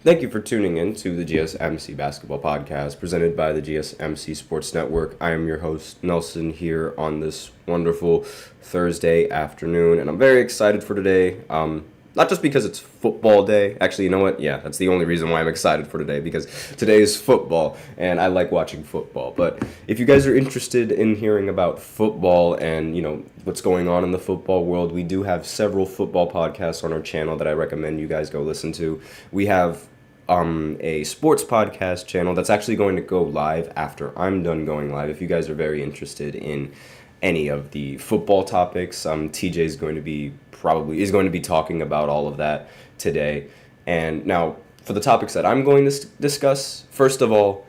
Thank you for tuning in to the GSMC Basketball Podcast presented by the GSMC Sports Network. I am your host, Nelson, here on this wonderful Thursday afternoon, and I'm very excited for today. Not just because it's football day. Actually, you know what? Yeah, that's the only reason why I'm excited for today, because today is football, and I like watching football. But if you guys are interested in hearing about football and, what's going on in the football world, we do have several football podcasts on our channel that I recommend you guys go listen to. We have a sports podcast channel that's actually going to go live after I'm done going live. If you guys are very interested in any of the football topics, TJ is going to be talking about all of that today. And now for the topics that I'm going to discuss, first of all,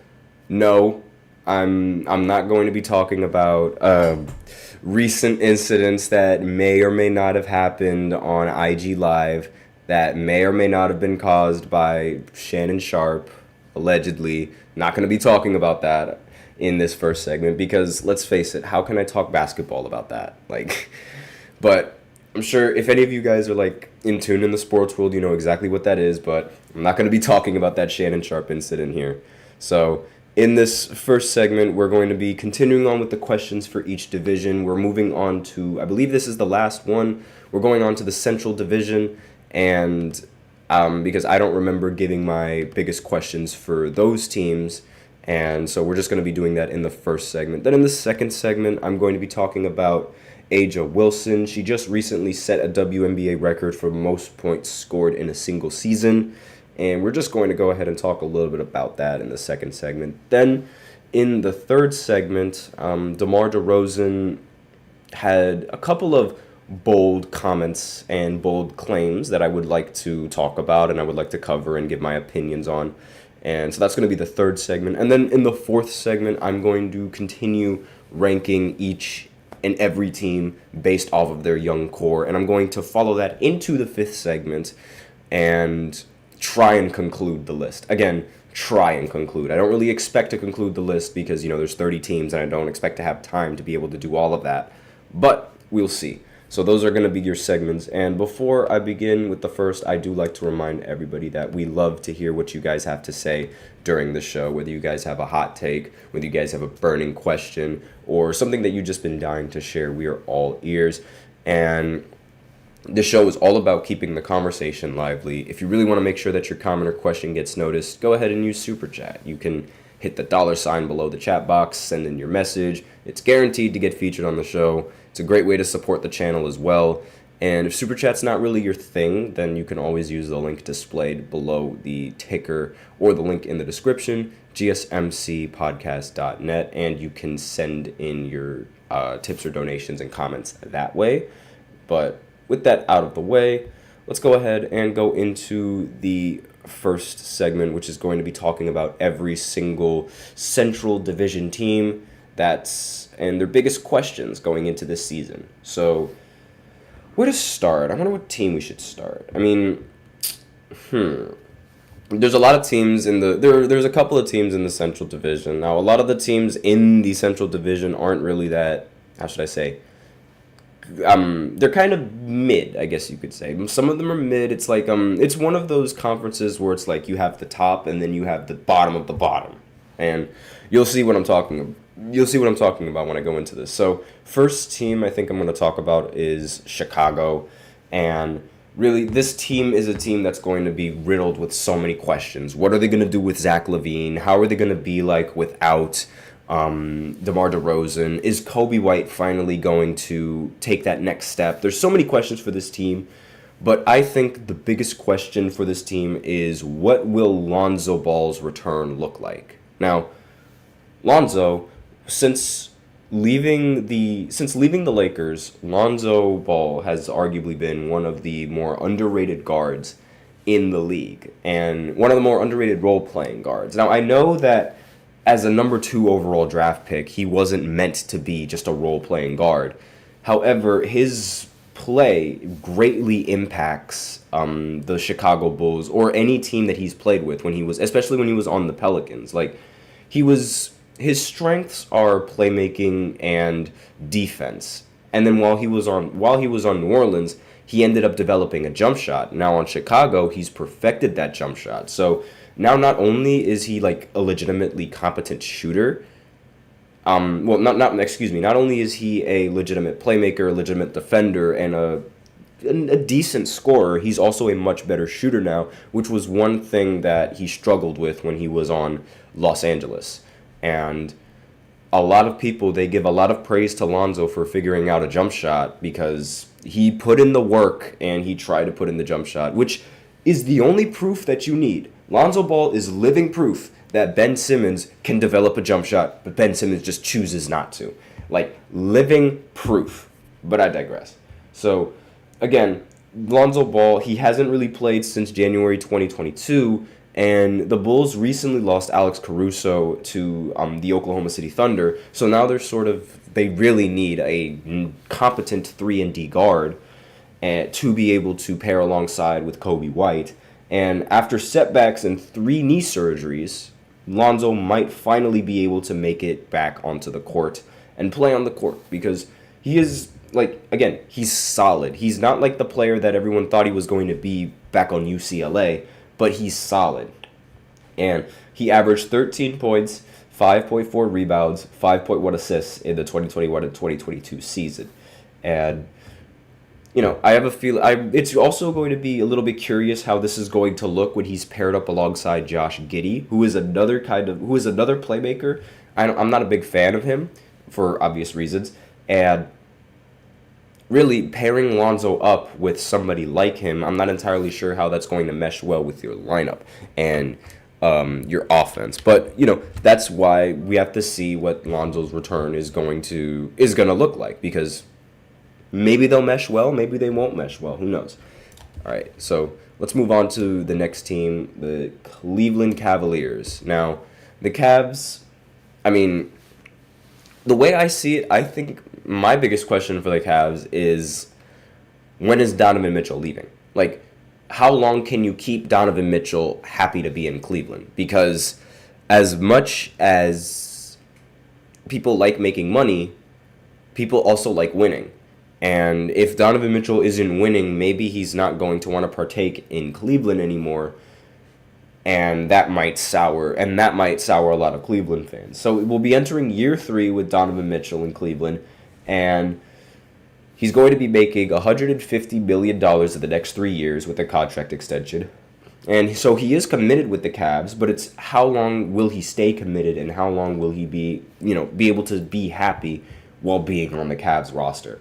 no, I'm not going to be talking about recent incidents that may or may not have happened on IG Live that may or may not have been caused by Shannon Sharpe, allegedly. Not going to be talking about that in this first segment because, let's face it, how can I talk basketball about that? But I'm sure if any of you guys are, in tune in the sports world, you know exactly what that is, but I'm not going to be talking about that Shannon Sharpe incident here. So in this first segment, we're going to be continuing on with the questions for each division. We're moving on to, I believe this is the last one, we're going on to the Central Division. And because I don't remember giving my biggest questions for those teams, and so we're just going to be doing that in the first segment. Then in the second segment, I'm going to be talking about Aja Wilson. She just recently set a WNBA record for most points scored in a single season, and we're just going to go ahead and talk a little bit about that in the second segment. Then in the third segment, DeMar DeRozan had a couple of bold comments and bold claims that I would like to talk about and I would like to cover and give my opinions on. And so that's going to be the third segment. And then in the fourth segment, I'm going to continue ranking each and every team based off of their young core. And I'm going to follow that into the fifth segment and try and conclude the list. Again, try and conclude. I don't really expect to conclude the list because, there's 30 teams and I don't expect to have time to be able to do all of that. But we'll see. So those are going to be your segments. And before I begin with the first, I do like to remind everybody that we love to hear what you guys have to say during the show, whether you guys have a hot take, whether you guys have a burning question, or something that you've just been dying to share. We are all ears. And the show is all about keeping the conversation lively. If you really want to make sure that your comment or question gets noticed, go ahead and use Super Chat. You can hit the $sign below the chat box, send in your message. It's guaranteed to get featured on the show. It's a great way to support the channel as well. And if Super Chat's not really your thing, then you can always use the link displayed below the ticker or the link in the description, gsmcpodcast.net, and you can send in your tips or donations and comments that way. But with that out of the way, let's go ahead and go into the first segment, which is going to be talking about every single Central Division team and their biggest questions going into this season. So, where to start? I wonder what team we should start. I mean, there's a lot of teams there's a couple of teams in the Central Division. Now, a lot of the teams in the Central Division aren't really that, how should I say, they're kind of mid, I guess you could say. Some of them are mid. It's it's one of those conferences where it's like you have the top and then you have the bottom of the bottom. And you'll see what I'm talking about. You'll see what I'm talking about when I go into this. So, first team I think I'm going to talk about is Chicago. And really, this team is a team that's going to be riddled with so many questions. What are they going to do with Zach LaVine? How are they going to be without DeMar DeRozan? Is Kobe White finally going to take that next step? There's so many questions for this team. But I think the biggest question for this team is, what will Lonzo Ball's return look like? Now, Lonzo, since leaving the Lakers, Lonzo Ball has arguably been one of the more underrated guards in the league and one of the more underrated role-playing guards. Now, I know that as a number 2 overall draft pick, he wasn't meant to be just a role-playing guard. However, his play greatly impacts the Chicago Bulls or any team that he's played with especially when he was on the Pelicans. His strengths are playmaking and defense. And then while he was on New Orleans, he ended up developing a jump shot. Now on Chicago, he's perfected that jump shot. So now not only is he like a legitimately competent shooter, not only is he a legitimate playmaker, a legitimate defender, and a decent scorer, he's also a much better shooter now, which was one thing that he struggled with when he was on Los Angeles. And a lot of people, they give a lot of praise to Lonzo for figuring out a jump shot because he put in the work and he tried to put in the jump shot, which is the only proof that you need. Lonzo Ball is living proof that Ben Simmons can develop a jump shot, but Ben Simmons just chooses not to. Like, living proof. But I digress. So, again, Lonzo Ball, he hasn't really played since January 2022, and the Bulls recently lost Alex Caruso to the Oklahoma City Thunder, so now they really need a competent 3-and-D guard to be able to pair alongside with Kobe White. And after setbacks and 3 knee surgeries, Lonzo might finally be able to make it back onto the court and play on the court because he is, like, again, he's solid. He's not like the player that everyone thought he was going to be back on UCLA, but he's solid. And he averaged 13 points, 5.4 rebounds, 5.1 assists in the 2021 and 2022 season. And I have a feeling it's also going to be a little bit curious how this is going to look when he's paired up alongside Josh Giddey, who is another playmaker. I'm not a big fan of him for obvious reasons, and really pairing Lonzo up with somebody like him, I'm not entirely sure how that's going to mesh well with your lineup and your offense. But that's why we have to see what Lonzo's return is going to look like, because maybe they'll mesh well, maybe they won't mesh well. Who knows? All right, so let's move on to the next team, the Cleveland Cavaliers. Now, the Cavs, the way I see it, I think my biggest question for the Cavs is, when is Donovan Mitchell leaving? Like, how long can you keep Donovan Mitchell happy to be in Cleveland? Because as much as people like making money, people also like winning. And if Donovan Mitchell isn't winning, maybe he's not going to want to partake in Cleveland anymore. And that might sour a lot of Cleveland fans. So we'll be entering year 3 with Donovan Mitchell in Cleveland. And he's going to be making $150 million in the next 3 years with a contract extension. And so he is committed with the Cavs, but it's how long will he stay committed and how long will he be able to be happy while being on the Cavs roster.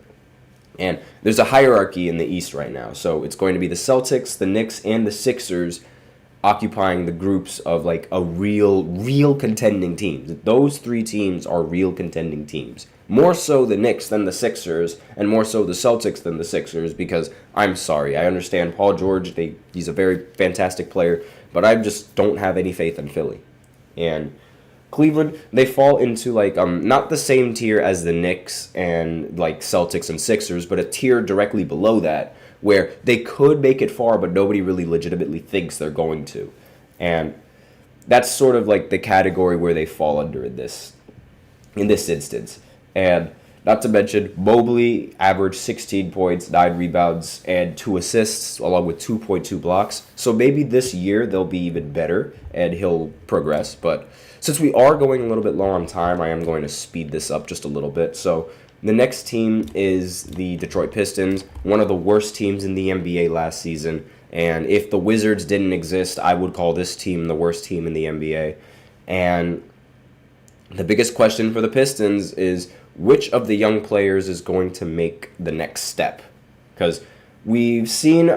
And there's a hierarchy in the East right now. So it's going to be the Celtics, the Knicks, and the Sixers occupying the groups of like a real contending teams. Those 3 teams are real contending teams. More so the Knicks than the Sixers, and more so the Celtics than the Sixers, because I'm sorry, I understand Paul George, he's a very fantastic player, but I just don't have any faith in Philly. And Cleveland, they fall into like not the same tier as the Knicks and like Celtics and Sixers, but a tier directly below that, where they could make it far, but nobody really legitimately thinks they're going to. And that's sort of like the category where they fall under in this instance. And not to mention, Mobley averaged 16 points, 9 rebounds, and 2 assists, along with 2.2 blocks. So maybe this year they'll be even better, and he'll progress. But since we are going a little bit low on time, I am going to speed this up just a little bit. So the next team is the Detroit Pistons, one of the worst teams in the NBA last season. And if the Wizards didn't exist, I would call this team the worst team in the NBA. And the biggest question for the Pistons is, which of the young players is going to make the next step? Because we've seen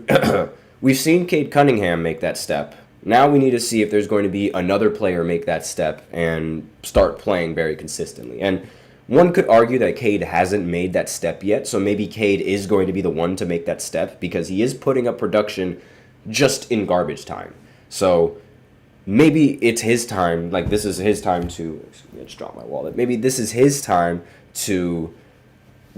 Cade Cunningham make that step. Now we need to see if there's going to be another player make that step and start playing very consistently. And one could argue that Cade hasn't made that step yet, so maybe Cade is going to be the one to make that step because he is putting up production just in garbage time. So maybe it's his time, like this is his time to, I just dropped my wallet. Maybe this is his time to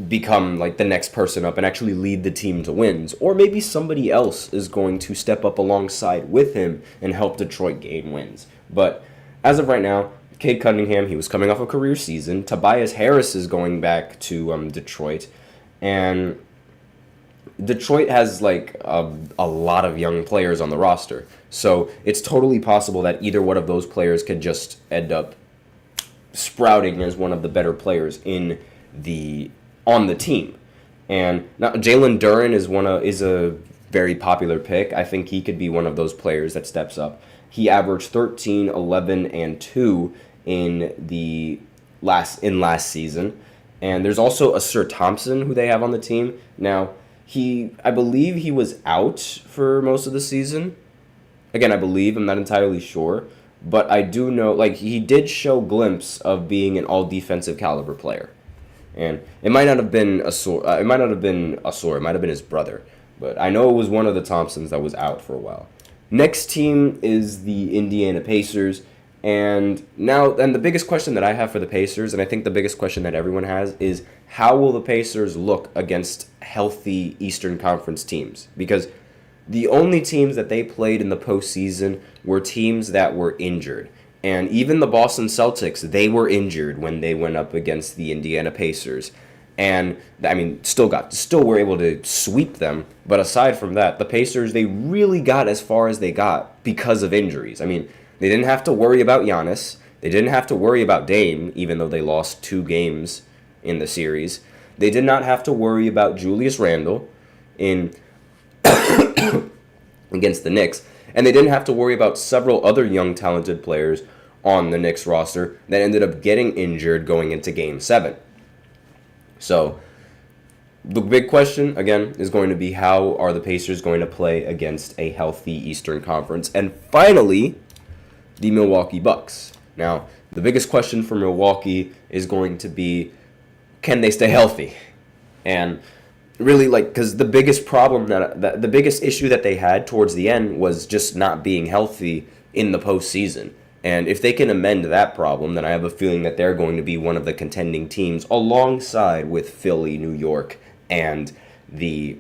become like the next person up and actually lead the team to wins. Or maybe somebody else is going to step up alongside with him and help Detroit gain wins. But as of right now, Cade Cunningham, he was coming off a career season. Tobias Harris is going back to Detroit. And Detroit has like a lot of young players on the roster. So it's totally possible that either one of those players could just end up sprouting as one of the better players on the team. And now Jalen Duren is a very popular pick. I think he could be one of those players that steps up. He averaged 13, 11, and 2 in last season. And there's also a Sir Thompson who they have on the team. Now, I believe he was out for most of the season. Again, I believe, I'm not entirely sure. But I do know, like, he did show glimpse of being an all-defensive caliber player. And it might not have been it might have been his brother. But I know it was one of the Thompsons that was out for a while. Next team is the Indiana Pacers. And the biggest question that I have for the Pacers, and I think the biggest question that everyone has, is how will the Pacers look against healthy Eastern Conference teams? Because the only teams that they played in the postseason were teams that were injured. And even the Boston Celtics, they were injured when they went up against the Indiana Pacers. And, I mean, still were able to sweep them. But aside from that, the Pacers, they really got as far as they got because of injuries. I mean, they didn't have to worry about Giannis. They didn't have to worry about Dame, even though they lost 2 games in the series. They did not have to worry about Julius Randle against the Knicks. And they didn't have to worry about several other young, talented players on the Knicks roster that ended up getting injured going into Game 7. So, the big question, again, is going to be how are the Pacers going to play against a healthy Eastern Conference? And finally, the Milwaukee Bucks. Now, the biggest question for Milwaukee is going to be, can they stay healthy? And really, because the biggest problem the biggest issue that they had towards the end was just not being healthy in the postseason. And if they can amend that problem, then I have a feeling that they're going to be one of the contending teams alongside with Philly, New York, and the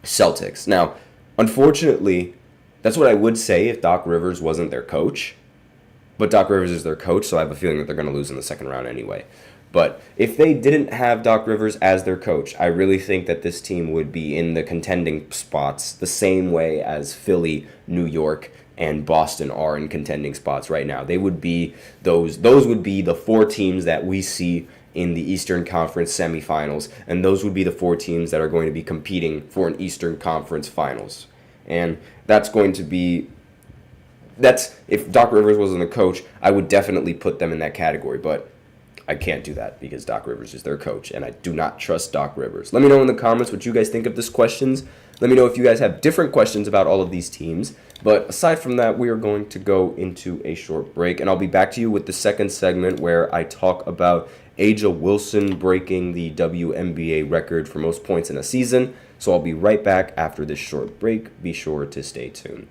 Celtics. Now, unfortunately, that's what I would say if Doc Rivers wasn't their coach. But Doc Rivers is their coach, so I have a feeling that they're going to lose in the second round anyway. But if they didn't have Doc Rivers as their coach, I really think that this team would be in the contending spots the same way as Philly, New York, and Boston are in contending spots right now. They would be those would be the 4 teams that we see in the Eastern Conference semifinals, and those would be the 4 teams that are going to be competing for an Eastern Conference finals. And if Doc Rivers wasn't the coach, I would definitely put them in that category, but I can't do that because Doc Rivers is their coach, and I do not trust Doc Rivers. Let me know in the comments what you guys think of this questions. Let me know if you guys have different questions about all of these teams. But aside from that, we are going to go into a short break, and I'll be back to you with the second segment where I talk about A'ja Wilson breaking the WNBA record for most points in a season. So I'll be right back after this short break. Be sure to stay tuned.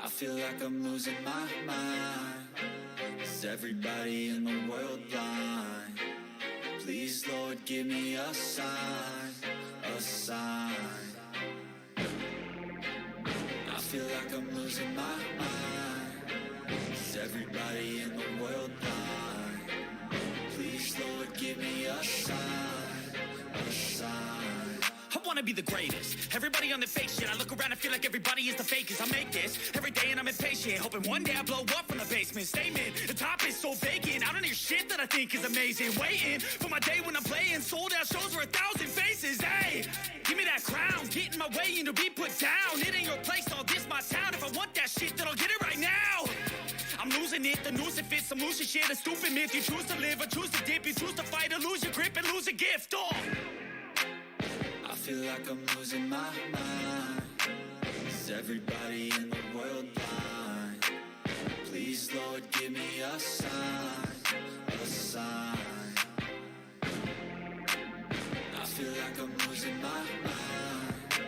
I feel like I'm losing my mind. Is everybody in the world blind? Please, Lord, give me a sign, a sign. I feel like I'm losing my mind. Is everybody in the world blind? Please, Lord, give me a sign, a sign. I wanna be the greatest. Everybody on the fake shit. I look around and feel like everybody is the fakest. I make this every day and I'm impatient, hoping one day I blow up from the basement. Statement, the top is so vacant. I don't hear shit that I think is amazing. Waiting for my day when I'm playing sold out shows for 1,000 faces. Hey, give me that crown, get in my way and to be put down. It ain't your place, all this my town. If I want that shit, then I'll get it right now. I'm losing it, the noose it fits. I'm losing shit, a stupid myth. You choose to live or choose to dip. You choose to fight or lose your grip and lose a gift. Oh. I feel like I'm losing my mind. Is everybody in the world blind? Please, Lord, give me a sign, a sign. I feel like I'm losing my mind.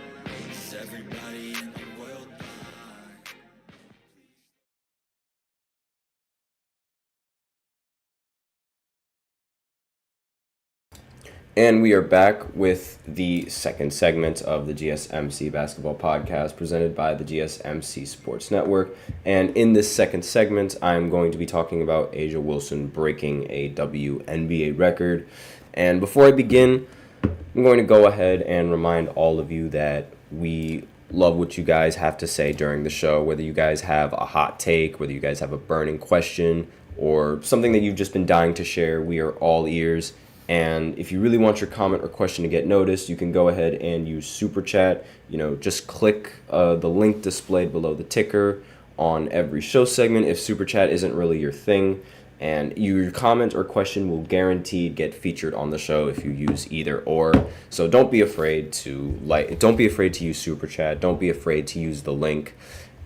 Is everybody in the world blind? And we are back with the second segment of the GSMC Basketball Podcast presented by the GSMC Sports Network. And in this second segment, I'm going to be talking about A'ja Wilson breaking a WNBA record. And before I begin, I'm going to go ahead and remind all of you that we love what you guys have to say during the show, whether you guys have a hot take, whether you guys have a burning question, or something that you've just been dying to share. We are all ears. And if you really want your comment or question to get noticed, you can go ahead and use Super Chat. Just click the link displayed below the ticker on every show segment if Super Chat isn't really your thing. And your comment or question will guaranteed get featured on the show if you use either or. So don't be afraid to use Super Chat. Don't be afraid to use the link.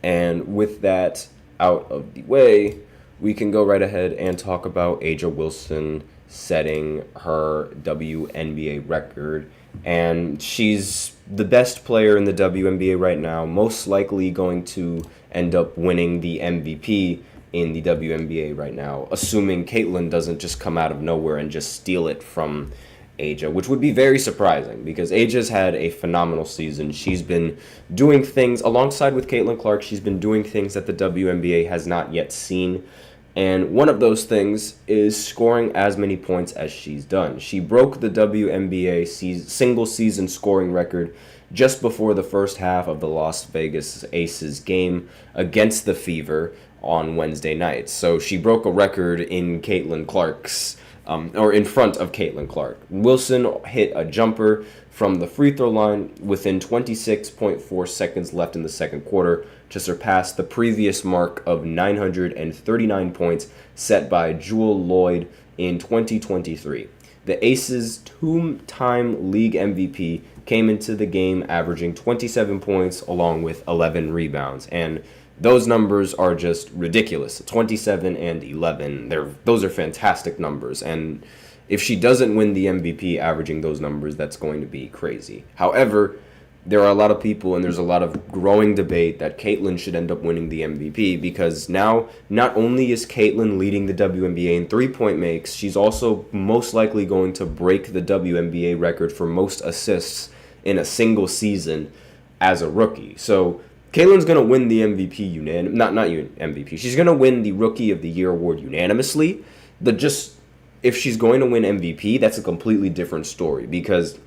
And with that out of the way, we can go right ahead and talk about A'ja Wilson setting her WNBA record. And she's the best player in the WNBA right now, most likely going to end up winning the MVP in the WNBA right now, assuming Caitlyn doesn't just come out of nowhere and just steal it from A'ja, which would be very surprising because A'ja's had a phenomenal season. She's been doing things alongside with Caitlin Clark. She's been doing things that the WNBA has not yet seen. And one of those things is scoring as many points as she's done. She broke the WNBA single season scoring record just before the first half of the Las Vegas Aces game against the Fever on Wednesday night. So she broke a record in Caitlin Clark's, or in front of Caitlin Clark. Wilson hit a jumper from the free throw line within 26.4 seconds left in the second quarter to surpass the previous mark of 939 points set by Jewel Lloyd in 2023. The Aces' two-time league MVP came into the game averaging 27 points along with 11 rebounds. And those numbers are just ridiculous. 27 and 11. Those are fantastic numbers. And if she doesn't win the MVP averaging those numbers, that's going to be crazy. However, there are a lot of people and there's a lot of growing debate that Caitlyn should end up winning the MVP because now not only is Caitlyn leading the WNBA in three-point makes, she's also most likely going to break the WNBA record for most assists in a single season as a rookie. So Caitlyn's going to win the MVP MVP. She's going to win the Rookie of the Year award unanimously. If she's going to win MVP, that's a completely different story because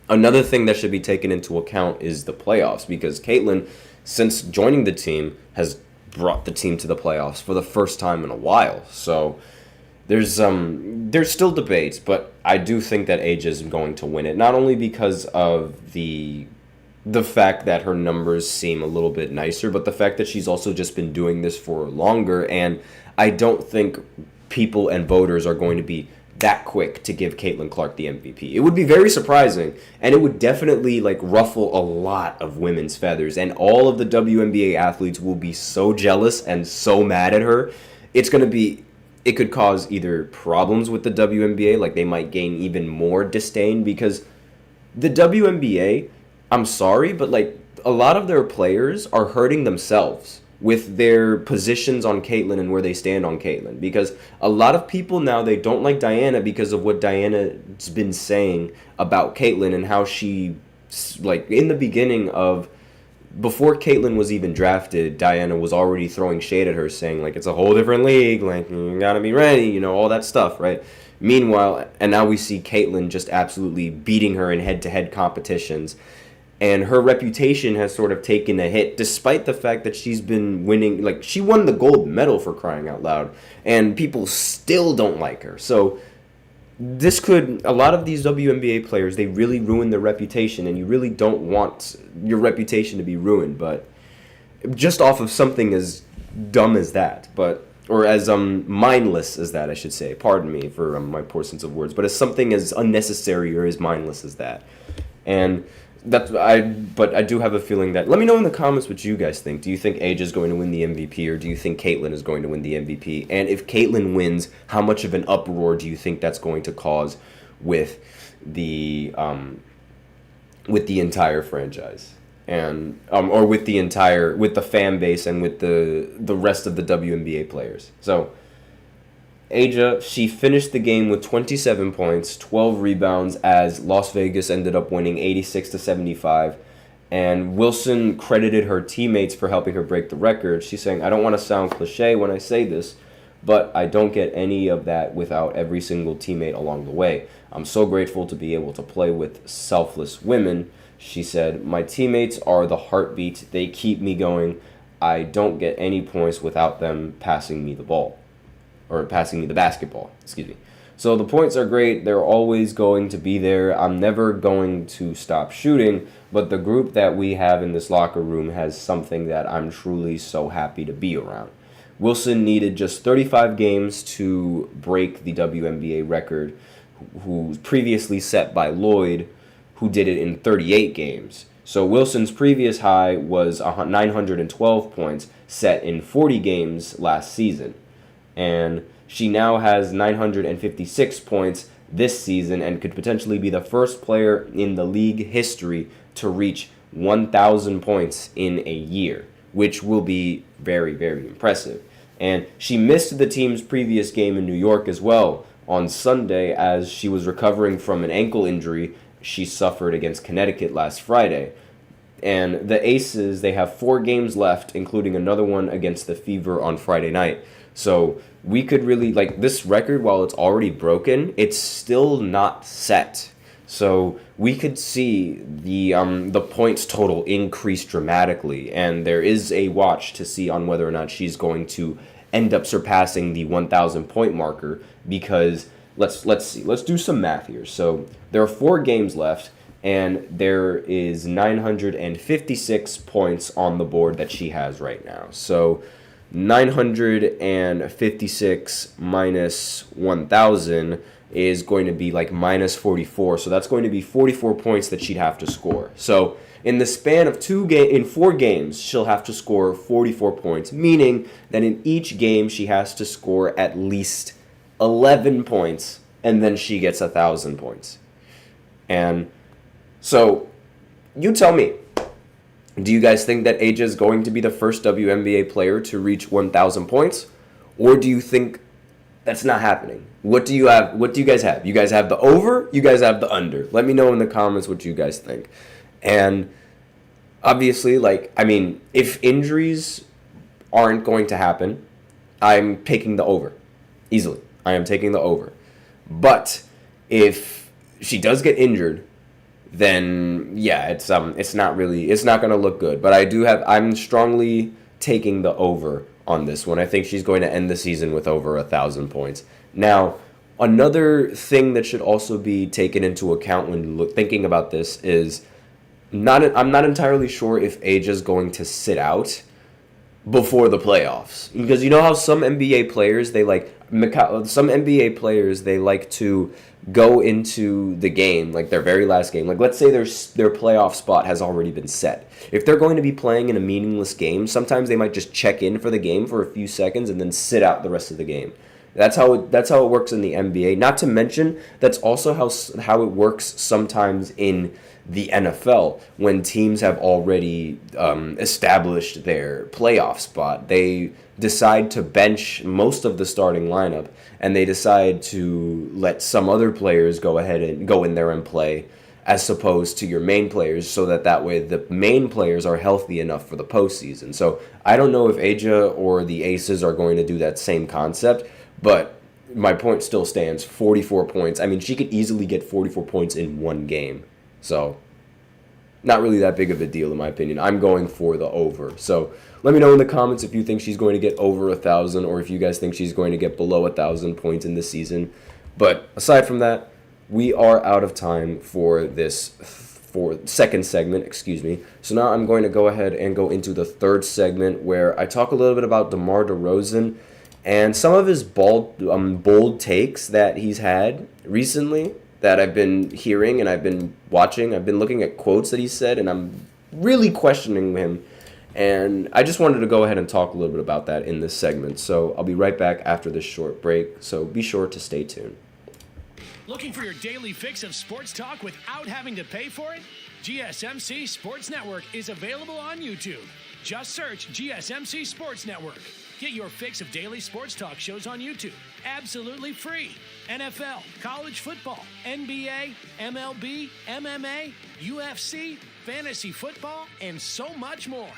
another thing that should be taken into account is the playoffs because Caitlyn, since joining the team, has brought the team to the playoffs for the first time in a while. So there's still debates, but I do think that A'ja is going to win it, not only because of the fact that her numbers seem a little bit nicer, but the fact that she's also just been doing this for longer, and I don't think people and voters are going to be that quick to give Caitlin Clark the MVP. It would be very surprising, and it would definitely ruffle a lot of women's feathers, and all of the WNBA athletes will be so jealous and so mad at her. It could cause either problems with the WNBA, they might gain even more disdain because the WNBA, I'm sorry, but a lot of their players are hurting themselves with their positions on Caitlyn and where they stand on Caitlyn. Because a lot of people now, they don't like Diana because of what Diana's been saying about Caitlyn and how she, in the beginning of, before Caitlyn was even drafted, Diana was already throwing shade at her saying, it's a whole different league, you gotta be ready, all that stuff, right? Meanwhile, and now we see Caitlyn just absolutely beating her in head-to-head competitions. And her reputation has sort of taken a hit, despite the fact that she's been winning. She won the gold medal, for crying out loud, and people still don't like her. So a lot of these WNBA players, they really ruin their reputation, and you really don't want your reputation to be ruined. But just off of something as dumb as that, or as mindless as that, I should say. Pardon me for my poor sense of words, but as something as unnecessary or as mindless as that, and. But I do have a feeling that. Let me know in the comments what you guys think. Do you think A'ja is going to win the MVP, or do you think Caitlyn is going to win the MVP? And if Caitlyn wins, how much of an uproar do you think that's going to cause with the entire franchise, and or with the fan base and with the rest of the WNBA players? So A'ja, she finished the game with 27 points, 12 rebounds as Las Vegas ended up winning 86-75. And Wilson credited her teammates for helping her break the record. She's saying, I don't want to sound cliche when I say this, but I don't get any of that without every single teammate along the way. I'm so grateful to be able to play with selfless women. She said, my teammates are the heartbeat. They keep me going. I don't get any points without them passing me the ball. Or passing me the basketball, excuse me. So the points are great. They're always going to be there. I'm never going to stop shooting. But the group that we have in this locker room has something that I'm truly so happy to be around. Wilson needed just 35 games to break the WNBA record, who was previously set by Lloyd, who did it in 38 games. So Wilson's previous high was 912 points, set in 40 games last season. And she now has 956 points this season and could potentially be the first player in the league history to reach 1,000 points in a year, which will be very, very impressive. And she missed the team's previous game in New York as well on Sunday as she was recovering from an ankle injury she suffered against Connecticut last Friday. And the Aces, they have 4 games left, including another one against the Fever on Friday night. So we could really, this record, while it's already broken, it's still not set. So we could see the points total increase dramatically, and there is a watch to see on whether or not she's going to end up surpassing the 1,000 point marker, because let's see. Let's do some math here. So there are 4 games left, and there is 956 points on the board that she has right now. So 956 minus 1,000 is going to be minus 44. So that's going to be 44 points that she'd have to score. So in the span of 4 games, she'll have to score 44 points, meaning that in each game she has to score at least 11 points, and then she gets 1,000 points. And so you tell me, do you guys think that A'ja is going to be the first WNBA player to reach 1,000 points? Or do you think that's not happening? What do you guys have? You guys have the over? You guys have the under? Let me know in the comments what you guys think. And obviously, if injuries aren't going to happen, I'm taking the over. Easily. I am taking the over. But if she does get injured, then yeah, it's not going to look good. But I'm strongly taking the over on this one. I think she's going to end the season with over 1,000 points. Now, another thing that should also be taken into account when thinking about this is I'm not entirely sure if A'ja is going to sit out before the playoffs, because you know how some NBA players they like to go into the game, their very last game. Let's say their playoff spot has already been set. If they're going to be playing in a meaningless game, sometimes they might just check in for the game for a few seconds and then sit out the rest of the game. That's how it works in the NBA. Not to mention, that's also how it works sometimes in the NFL when teams have already established their playoff spot. They decide to bench most of the starting lineup, and they decide to let some other players go ahead and go in there and play, as opposed to your main players, so that way the main players are healthy enough for the postseason. So I don't know if A'ja or the Aces are going to do that same concept, but my point still stands, 44 points. I mean, she could easily get 44 points in one game. So not really that big of a deal in my opinion. I'm going for the over. So let me know in the comments if you think she's going to get over 1,000 or if you guys think she's going to get below 1,000 points in this season. But aside from that, we are out of time for second segment, So now I'm going to go ahead and go into the third segment where I talk a little bit about DeMar DeRozan and some of his bold takes that he's had recently that I've been hearing and I've been watching. I've been looking at quotes that he said, and I'm really questioning him. And I just wanted to go ahead and talk a little bit about that in this segment. So I'll be right back after this short break, so be sure to stay tuned. Looking for your daily fix of sports talk without having to pay for it? GSMC Sports Network is available on YouTube. Just search GSMC Sports Network. Get your fix of daily sports talk shows on YouTube, absolutely free. NFL, college football, NBA, MLB, MMA, UFC, fantasy football, and so much more.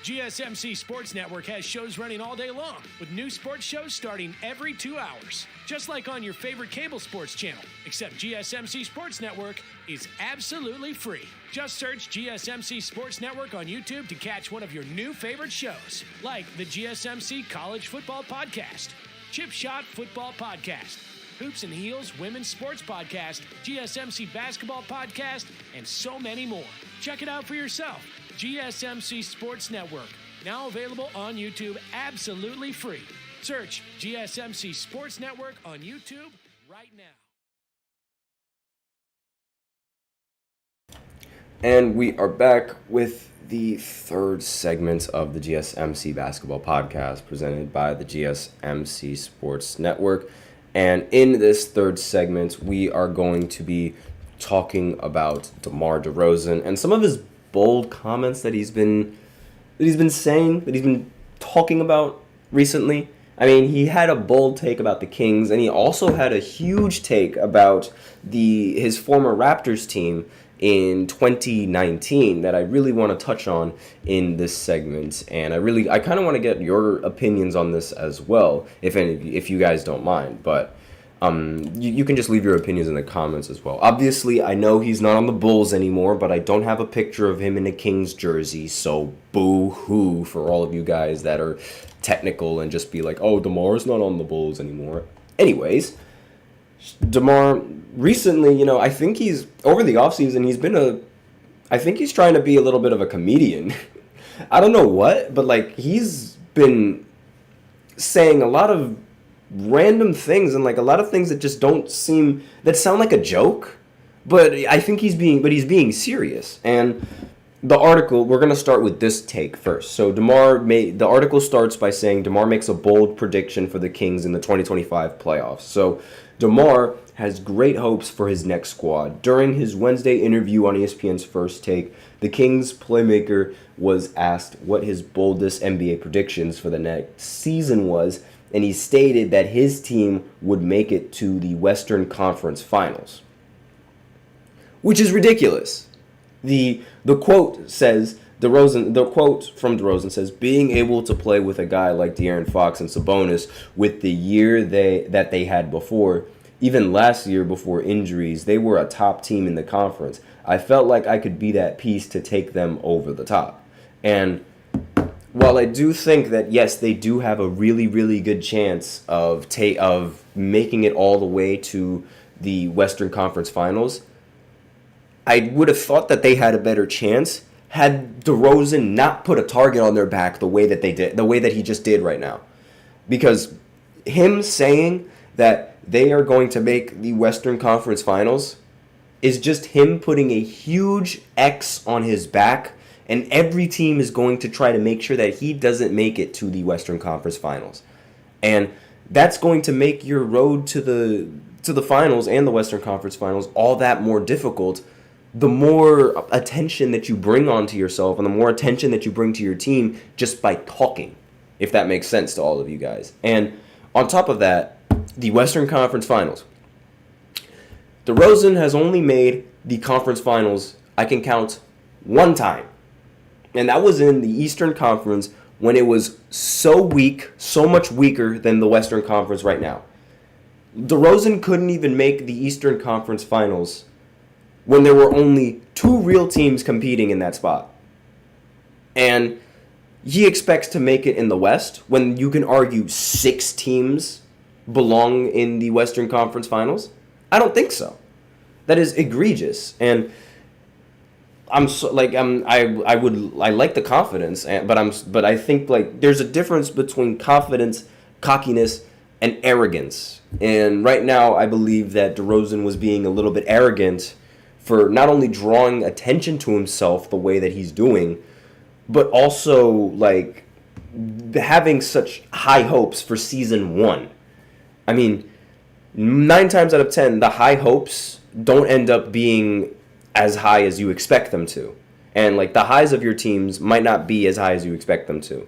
GSMC Sports Network has shows running all day long, with new sports shows starting every 2 hours. Just like on your favorite cable sports channel, except GSMC Sports Network is absolutely free. Just search GSMC Sports Network on YouTube to catch one of your new favorite shows, like the GSMC College Football Podcast, Chip Shot Football Podcast, Hoops and Heels Women's Sports Podcast, GSMC Basketball Podcast, and so many more. Check it out for yourself. GSMC Sports Network, now available on YouTube absolutely free. Search GSMC Sports Network on YouTube right now. And we are back with the third segment of the GSMC Basketball Podcast presented by the GSMC Sports Network. And in this third segment, we are going to be talking about DeMar DeRozan and some of his bold comments that he's been saying, that he's been talking about recently. I mean, he had a bold take about the Kings, and he also had a huge take about his former Raptors team in 2019 that I really want to touch on in this segment. And I kind of want to get your opinions on this as well, if you guys don't mind. But you can just leave your opinions in the comments as well. Obviously, I know he's not on the Bulls anymore, but I don't have a picture of him in a Kings jersey, so boo-hoo for all of you guys that are technical and just be like, oh, DeMar's not on the Bulls anymore. Anyways, DeMar recently, I think over the offseason, I think he's trying to be a little bit of a comedian. I don't know what, but he's been saying a lot of random things and a lot of things that just that sound like a joke, but I think he's being serious. And the article, we're going to start with this take first. So the article starts by saying DeMar makes a bold prediction for the Kings in the 2025 playoffs. So DeMar has great hopes for his next squad. During his Wednesday interview on ESPN's First Take, the Kings playmaker was asked what his boldest NBA predictions for the next season was, and he stated that his team would make it to the Western Conference Finals, which is ridiculous. The quote says, the quote from DeRozan says, being able to play with a guy like De'Aaron Fox and Sabonis with the year that they had before, even last year before injuries, they were a top team in the conference. I felt like I could be that piece to take them over the top. And while I do think that, yes, they do have a really, really good chance of making it all the way to the Western Conference Finals, I would have thought that they had a better chance had DeRozan not put a target on their back the way that he just did right now. Because him saying that they are going to make the Western Conference Finals is just him putting a huge X on his back, and every team is going to try to make sure that he doesn't make it to the Western Conference Finals. And that's going to make your road to the finals and the Western Conference Finals all that more difficult. The more attention that you bring onto yourself and the more attention that you bring to your team just by talking, if that makes sense to all of you guys. And on top of that, the Western Conference Finals. DeRozan has only made the conference finals, I can count, one time. And that was in the Eastern Conference when it was so weak, so much weaker than the Western Conference right now. DeRozan couldn't even make the Eastern Conference Finals when there were only two real teams competing in that spot. And he expects to make it in the West when you can argue 6 teams belong in the Western Conference Finals? I don't think so. That is egregious. And I like the confidence, but I think there's a difference between confidence, cockiness, and arrogance. And right now, I believe that DeRozan was being a little bit arrogant for not only drawing attention to himself the way that he's doing, but also having such high hopes for season 1. I mean, 9 times out of 10, the high hopes don't end up being as high as you expect them to. And the highs of your teams might not be as high as you expect them to.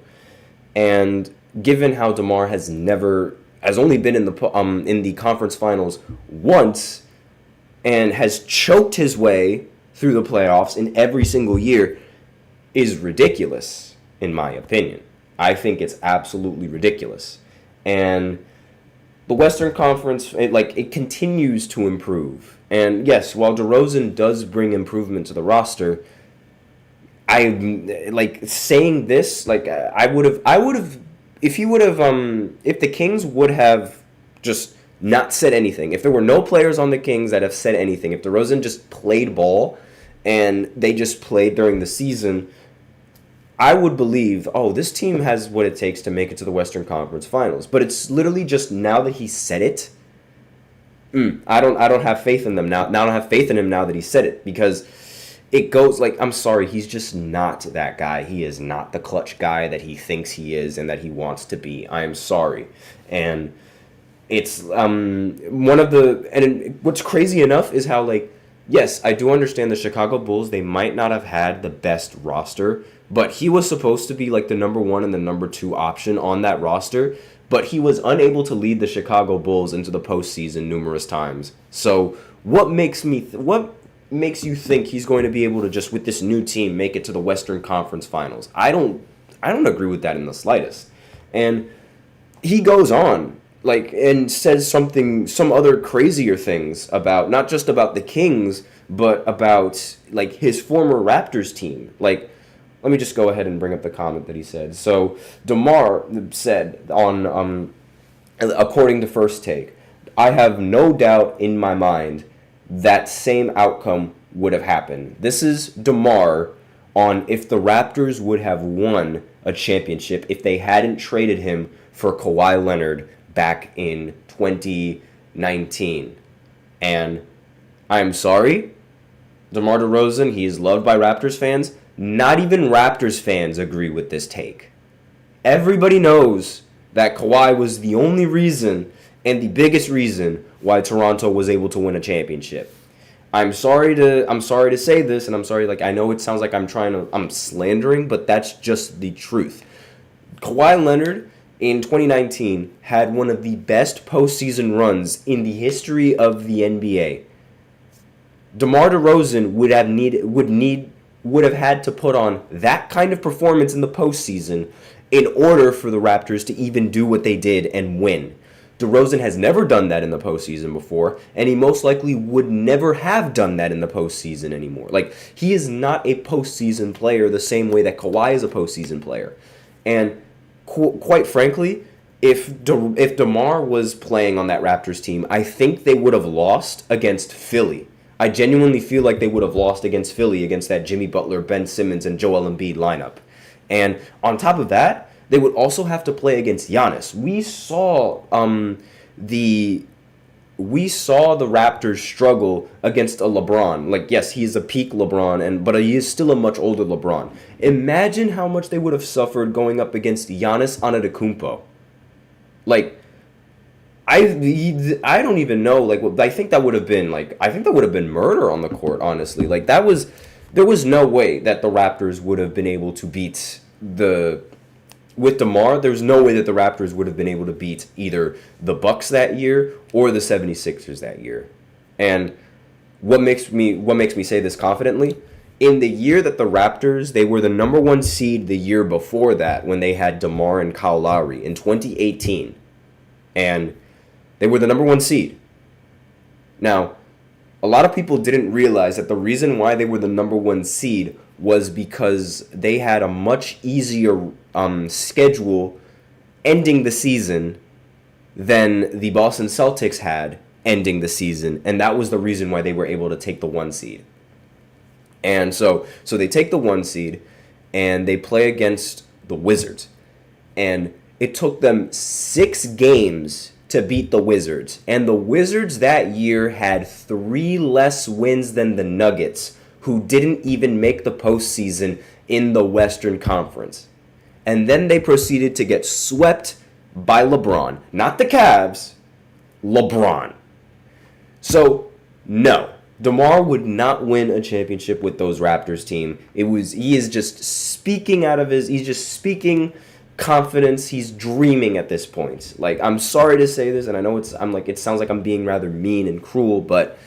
And given how DeMar has only been in the conference finals once and has choked his way through the playoffs in every single year, is ridiculous. in my opinion. I think it's absolutely ridiculous. And the Western Conference, it continues to improve. And yes, while DeRozan does bring improvement to the roster, saying this, I would have, if the Kings would have just not said anything, if there were no players on the Kings that have said anything, if DeRozan just played ball and they just played during the season, I would believe, this team has what it takes to make it to the Western Conference Finals. But it's literally just now that he said it, I don't have faith in them now. I don't have faith in him now that he said it, because it goes I'm sorry, he's just not that guy. He is not the clutch guy that he thinks he is and that he wants to be. I am sorry. And it's what's crazy enough is how yes, I do understand the Chicago Bulls, they might not have had the best roster, but he was supposed to be the number 1 and the number 2 option on that roster, but he was unable to lead the Chicago Bulls into the postseason numerous times. So what makes you think he's going to be able to just with this new team make it to the Western Conference Finals? I don't agree with that in the slightest. And he goes on and says some other crazier things about not just about the Kings, but about his former Raptors team. Let me just go ahead and bring up the comment that he said. So DeMar said on according to First Take, I have no doubt in my mind that same outcome would have happened. This is DeMar on if the Raptors would have won a championship if they hadn't traded him for Kawhi Leonard back in 2019. And I'm sorry, DeMar DeRozan, he is loved by Raptors fans. Not even Raptors fans agree with this take. Everybody knows that Kawhi was the only reason and the biggest reason why Toronto was able to win a championship. I'm sorry to say this, and I'm sorry, I know it sounds like I'm slandering, but that's just the truth. Kawhi Leonard in 2019 had one of the best postseason runs in the history of the NBA. DeMar DeRozan would have had to put on that kind of performance in the postseason in order for the Raptors to even do what they did and win. DeRozan has never done that in the postseason before, and he most likely would never have done that in the postseason anymore. He is not a postseason player the same way that Kawhi is a postseason player. And quite frankly, if DeMar was playing on that Raptors team, I think they would have lost against Philly. I genuinely feel like they would have lost against Philly, against that Jimmy Butler, Ben Simmons, and Joel Embiid lineup. And on top of that, they would also have to play against Giannis. We saw the Raptors struggle against a LeBron. Yes, he is a peak LeBron, but he is still a much older LeBron. Imagine how much they would have suffered going up against Giannis Antetokounmpo. I don't even know. I think that would have been murder on the court. Honestly, there was no way that the Raptors would have been able to beat with DeMar. There's no way that the Raptors would have been able to beat either the Bucks that year or the 76ers that year. And what makes me say this confidently? In the year that the Raptors, they were the number 1 seed the year before that when they had DeMar and Kyle Lowry in 2018, and they were the number 1 seed. Now, a lot of people didn't realize that the reason why they were the number 1 seed was because they had a much easier schedule ending the season than the Boston Celtics had ending the season, and that was the reason why they were able to take the 1 seed. And so they take the 1 seed, and they play against the Wizards. And it took them 6 games to beat the Wizards. And the Wizards that year had 3 less wins than the Nuggets, who didn't even make the postseason in the Western Conference. And then they proceeded to get swept by LeBron. Not the Cavs, LeBron. So, no. DeMar would not win a championship with those Raptors team. He is just speaking he's just speaking confidence. He's dreaming at this point. I'm sorry to say this, and I know it sounds like I'm being rather mean and cruel, but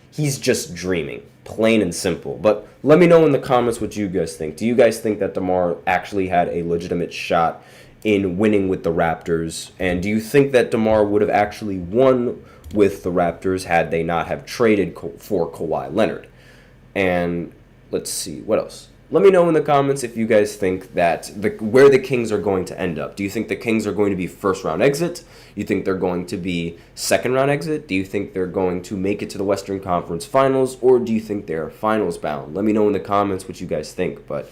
he's just dreaming. plain and simple. But let me know in the comments what you guys think. Do you guys think that DeMar actually had a legitimate shot in winning with the Raptors? And do you think that DeMar would have actually won with the Raptors had they not have traded for Kawhi Leonard? And let's see, what else? Let me know in the comments if you guys think that where the Kings are going to end up. Do you think the Kings are going to be first-round exit? You think they're going to be second-round exit? Do you think they're going to make it to the Western Conference Finals? Or do you think they're finals-bound? Let me know in the comments what you guys think. But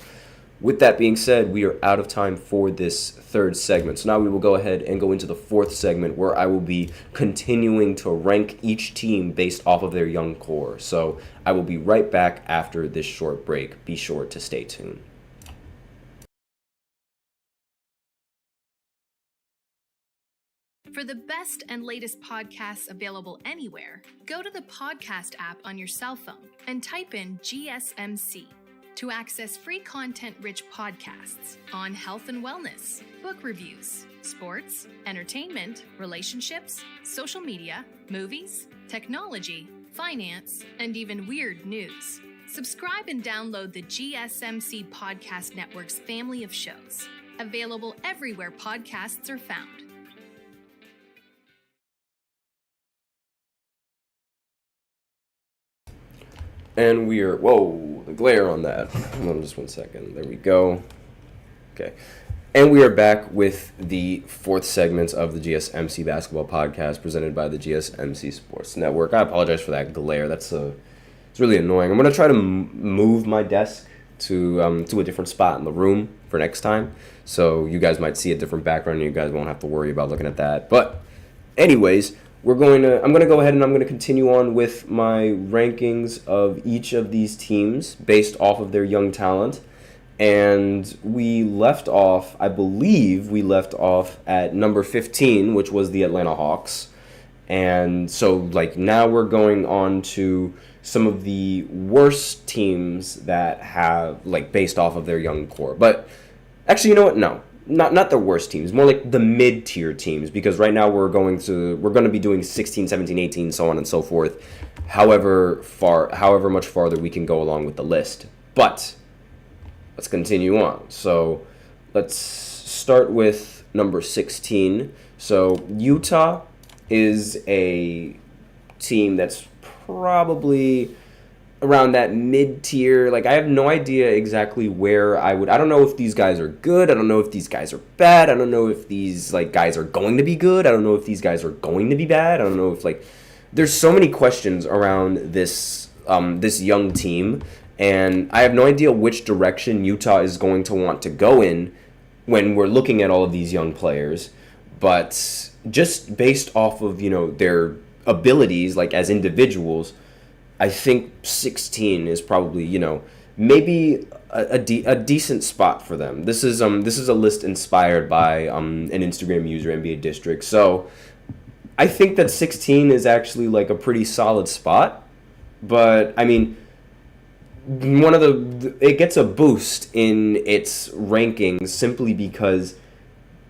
with that being said, we are out of time for this third segment. So now we will go ahead and go into the fourth segment where I will be continuing to rank each team based off of their young core. So I will be right back after this short break. Be sure to stay tuned. For the best and latest podcasts available anywhere, go to the podcast app on your cell phone and type in GSMC. To access free content-rich podcasts on health and wellness, book reviews, sports, entertainment, relationships, social media, movies, technology, finance, and even weird news. Subscribe and download the GSMC Podcast Network's family of shows, available everywhere podcasts are found. And we are, whoa, the glare on that. Hold on just 1 second. There we go. Okay. And we are back with the fourth segment of the GSMC Basketball Podcast presented by the GSMC Sports Network. I apologize for that glare. It's really annoying. I'm going to try to move my desk to a different spot in the room for next time. So you guys might see a different background and you guys won't have to worry about looking at that. But anyways, I'm going to go ahead and I'm going to continue on with my rankings of each of these teams based off of their young talent. And we left off, I believe we left off at number 15, which was the Atlanta Hawks. And so now we're going on to some of the worst teams that have based off of their young core. But actually, you know what? No. Not the worst teams, more like the mid-tier teams, because right now we're going to be doing 16, 17, 18, so on and so forth, however much farther we can go along with the list. But let's continue on. So let's start with number 16. So Utah is a team that's probably around that mid-tier. I have no idea exactly where I don't know if these guys are good. I don't know if these guys are bad. I don't know if these guys are going to be good. I don't know if these guys are going to be bad. I don't know if there's so many questions around this this young team, and I have no idea which direction Utah is going to want to go in when we're looking at all of these young players. But just based off of their abilities as individuals, I think 16 is probably, maybe a decent spot for them. This is a list inspired by an Instagram user, NBA District. So I think that 16 is actually a pretty solid spot. But I mean, it gets a boost in its rankings simply because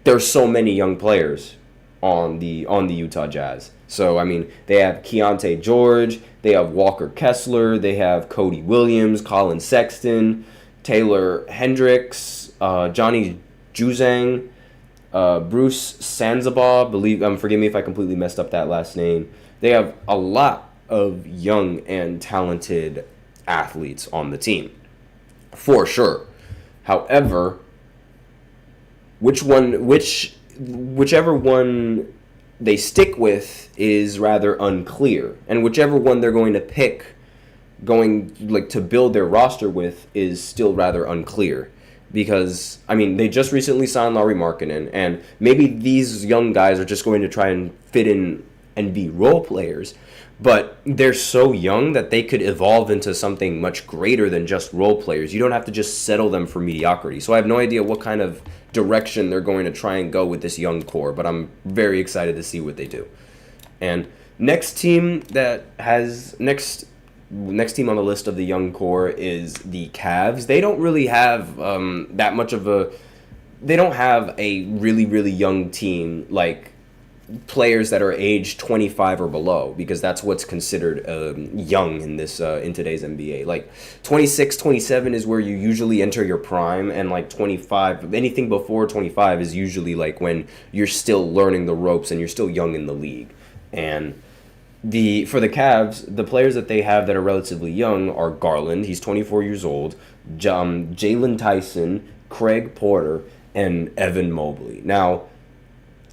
there's so many young players on the Utah Jazz. So, I mean, they have Keontae George, they have Walker Kessler, they have Cody Williams, Colin Sexton, Taylor Hendricks, Johnny Juzang, Bruce Sanzaba, forgive me if I completely messed up that last name. They have a lot of young and talented athletes on the team, for sure. However, whichever one they stick with is rather unclear, and whichever one they're going to pick to build their roster with is still rather unclear, because I mean, they just recently signed Lauri Markkanen, and maybe these young guys are just going to try and fit in and be role players, but they're so young that they could evolve into something much greater than just role players. You don't have to just settle them for mediocrity. So I have no idea what kind of direction they're going to try and go with this young core, but I'm very excited to see what they do. And next team on the list of the young core is the Cavs. They don't really have they don't have a really, really young team like players that are age 25 or below, because that's what's considered young in this in today's NBA. Like 26, 27 is where you usually enter your prime, and like 25, anything before 25 is usually like when you're still learning the ropes and you're still young in the league. And for the Cavs, the players that they have that are relatively young are Garland, he's 24 years old, Jalen Tyson, Craig Porter, and Evan Mobley. Now,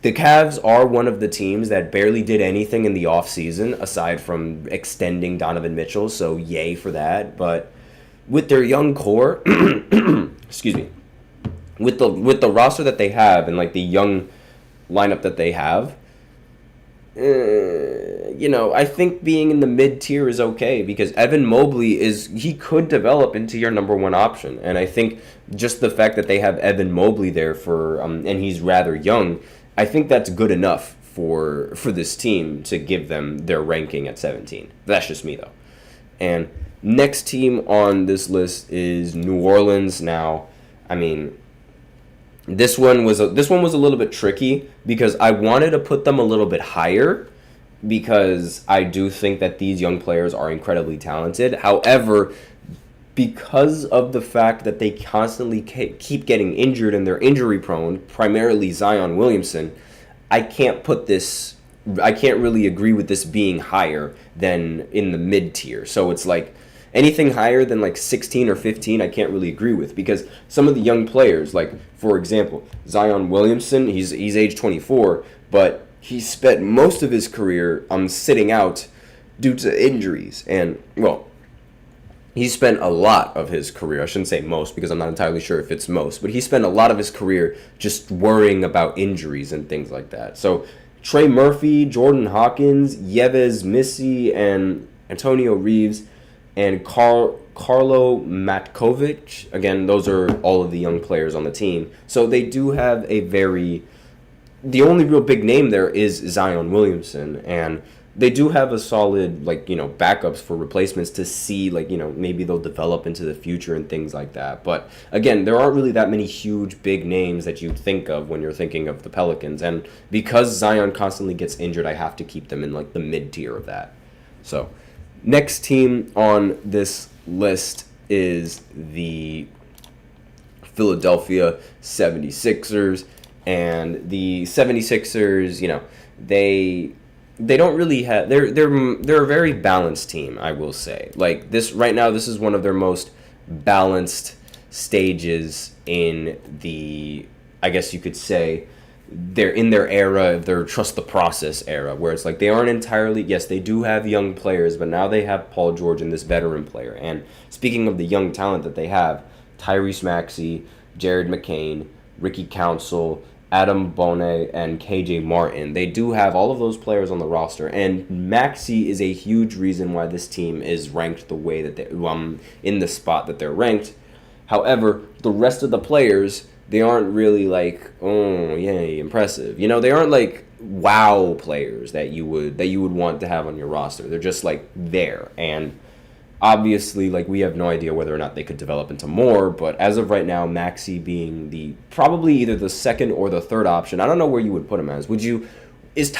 the Cavs are one of the teams that barely did anything in the offseason aside from extending Donovan Mitchell, so yay for that. But with their young core, excuse me, with the roster that they have and like the young lineup that they have, I think being in the mid-tier is okay, because Evan Mobley he could develop into your number one option. And I think just the fact that they have Evan Mobley there and he's rather young, I think that's good enough for this team to give them their ranking at 17. That's just me, though. And next team on this list is New Orleans. Now, I mean, this one was a little bit tricky because I wanted to put them a little bit higher because I do think that these young players are incredibly talented. However, because of the fact that they constantly keep getting injured and they're injury prone, primarily Zion Williamson, I can't really agree with this being higher than in the mid tier. So it's like anything higher than like 16 or 15, I can't really agree with, because some of the young players, like for example, Zion Williamson, he's age 24, but he spent most of his career sitting out due to injuries. And well, he spent a lot of his career, I shouldn't say most because I'm not entirely sure if it's most, but he spent a lot of his career just worrying about injuries and things like that. So Trey Murphy, Jordan Hawkins, Yves Missy, and Antonio Reeves, and Carlo Matkovic, again, those are all of the young players on the team. So they do have the only real big name there is Zion Williamson, and they do have a solid, backups for replacements to see, maybe they'll develop into the future and things like that. But again, there aren't really that many huge, big names that you think of when you're thinking of the Pelicans. And because Zion constantly gets injured, I have to keep them in, the mid-tier of that. So, next team on this list is the Philadelphia 76ers. And the 76ers, they don't really have they're a very balanced team, I will say. Like this right now, this is one of their most balanced stages in the, I guess you could say, they're in their era, their trust the process era, where it's like they aren't entirely, yes, they do have young players, but now they have Paul George and this veteran player. And speaking of the young talent that they have, Tyrese Maxey, Jared McCain, Ricky Council, Adam Bonnet, and KJ Martin. They do have all of those players on the roster, and Maxey is a huge reason why this team is ranked the way that they in the spot that they're ranked. However, the rest of the players, they aren't really impressive. They aren't wow players that you would want to have on your roster. They're just there, and obviously, we have no idea whether or not they could develop into more, but as of right now, Maxey being probably either the second or the third option. I don't know where you would put him as. Is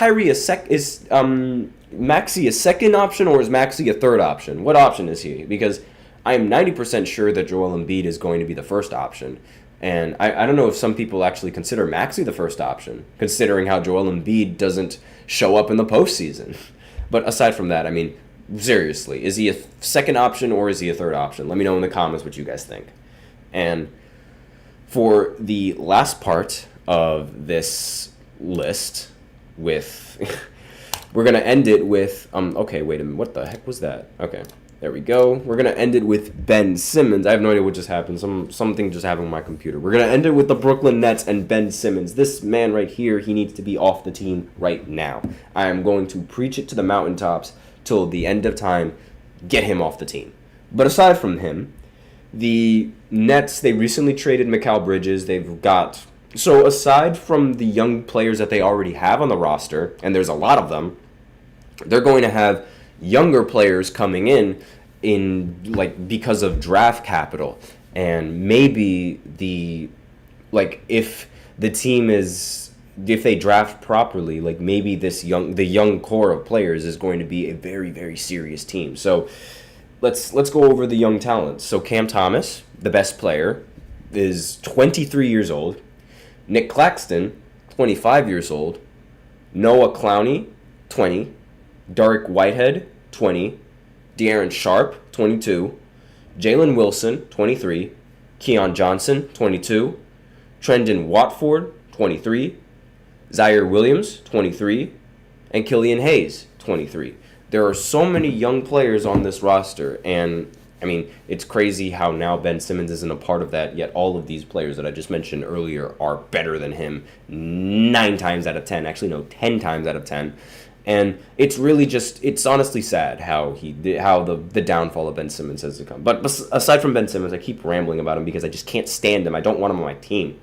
Maxey a second option, or is Maxey a third option? What option is he? Because I am 90% sure that Joel Embiid is going to be the first option. And I don't know if some people actually consider Maxey the first option, considering how Joel Embiid doesn't show up in the postseason. But aside from that, I mean, seriously, is he a second option or is he a third option? Let me know in the comments what you guys think. And for the last part of this list, we're going to end it with, okay, wait a minute, what the heck was that? Okay, there we go. We're going to end it with Ben Simmons. I have no idea what just happened. Something just happened on my computer. We're going to end it with the Brooklyn Nets and Ben Simmons. This man right here, he needs to be off the team right now. I am going to preach it to the mountaintops till the end of time. Get him off the team. But aside from him, the Nets, they recently traded Mikal Bridges. So aside from the young players that they already have on the roster, and there's a lot of them, they're going to have younger players coming in because of draft capital. And maybe if the team is if they draft properly, like maybe the young core of players is going to be a very, very serious team. So let's go over the young talents. So Cam Thomas, the best player, is 23 years old. Nick Claxton, 25 years old. Noah Clowney, 20. Darek Whitehead, 20. De'Aaron Sharp, 22. Jalen Wilson, 23. Keon Johnson, 22. Trendon Watford, 23. Zaire Williams, 23. And Killian Hayes, 23. There are so many young players on this roster, and I mean, it's crazy how now Ben Simmons isn't a part of that, yet all of these players that I just mentioned earlier are better than him 9 times out of 10. Actually, no, 10 times out of 10. And it's really just, it's honestly sad how the downfall of Ben Simmons has come. But aside from Ben Simmons, I keep rambling about him because I just can't stand him. I don't want him on my team.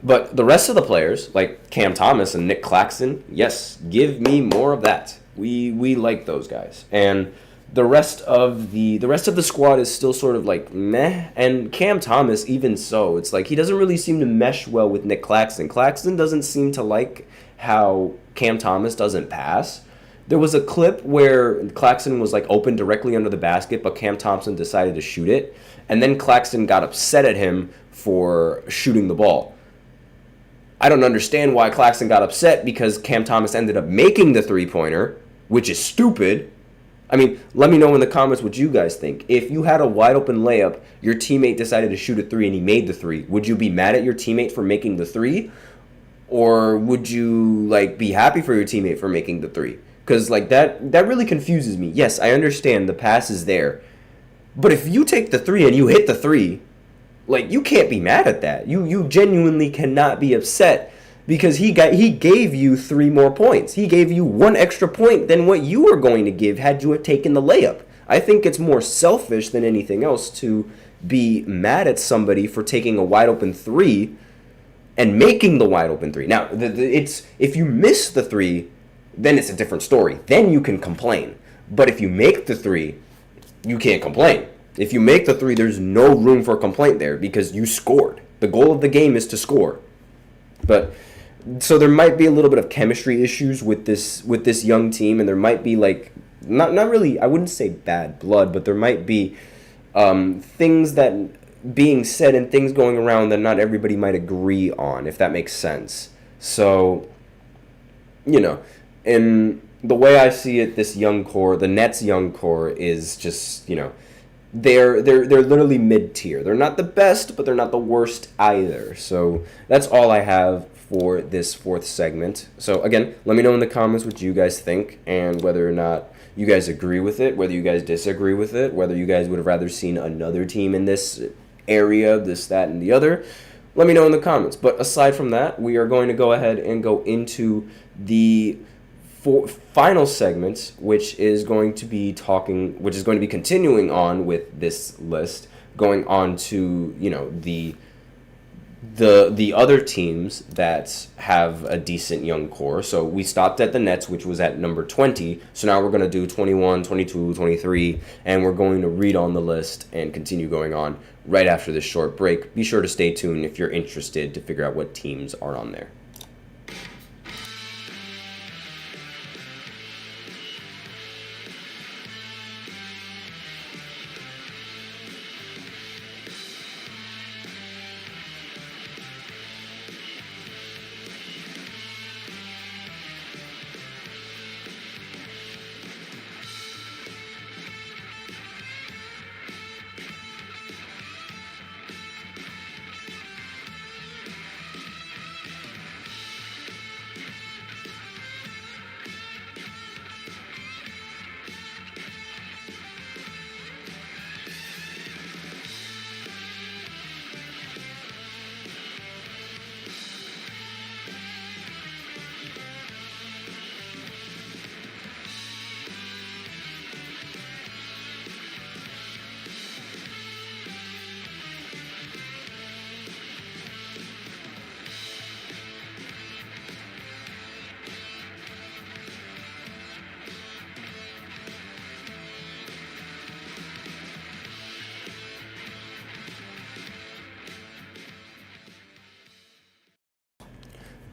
But the rest of the players, like Cam Thomas and Nick Claxton, yes, give me more of that. We like those guys. And the rest of the squad is still sort of like meh. And Cam Thomas, even so, it's like he doesn't really seem to mesh well with Nick Claxton. Claxton doesn't seem to like how Cam Thomas doesn't pass. There was a clip where Claxton was like open directly under the basket, but Cam Thompson decided to shoot it. And then Claxton got upset at him for shooting the ball. I don't understand why Claxton got upset because Cam Thomas ended up making the three-pointer, which is stupid. I mean, let me know in the comments what you guys think. If you had a wide-open layup, your teammate decided to shoot a three and he made the three, would you be mad at your teammate for making the three? Or would you, like, be happy for your teammate for making the three? Because, like, that really confuses me. Yes, I understand the pass is there. But if you take the three and you hit the three, like, you can't be mad at that. You genuinely cannot be upset because he gave you 3 more points. He gave you 1 extra point than what you were going to give had you have taken the layup. I think it's more selfish than anything else to be mad at somebody for taking a wide-open 3 and making the wide-open 3. Now, it's if you miss the 3, then it's a different story. Then you can complain. But if you make the 3, you can't complain. If you make the 3, there's no room for complaint there because you scored. The goal of the game is to score. But so there might be a little bit of chemistry issues with this young team, and there might be like not really, I wouldn't say bad blood, but there might be things that being said and things going around that not everybody might agree on, if that makes sense. So, you know, and the way I see it, this young core, the Nets young core is just, you know, they're literally mid-tier. They're not the best, but they're not the worst either. So that's all I have for this 4th segment. So again, let me know in the comments what you guys think and whether or not you guys agree with it, whether you guys disagree with it, whether you guys would have rather seen another team in this area, this, that, and the other. Let me know in the comments. But aside from that, we are going to go ahead and go into the final segments, which is going to be continuing on with this list, going on to, you know, the other teams that have a decent young core. So we stopped at the Nets, which was at number 20. So now we're going to do 21, 22, 23, and we're going to read on the list and continue going on right after this short break. Be sure to stay tuned if you're interested to figure out what teams are on there.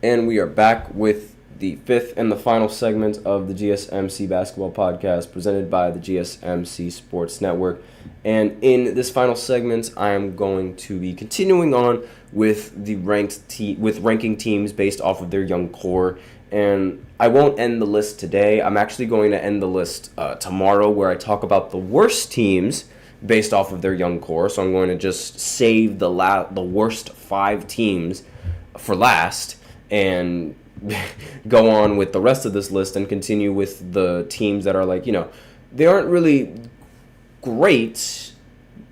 And we are back with the fifth and the final segment of the GSMC Basketball Podcast presented by the GSMC Sports Network. And in this final segment, I am going to be continuing on with the ranking teams based off of their young core. And I won't end the list today. I'm actually going to end the list tomorrow, where I talk about the worst teams based off of their young core. So I'm going to just save the worst 5 teams for last and go on with the rest of this list and continue with the teams that are like, they aren't really great.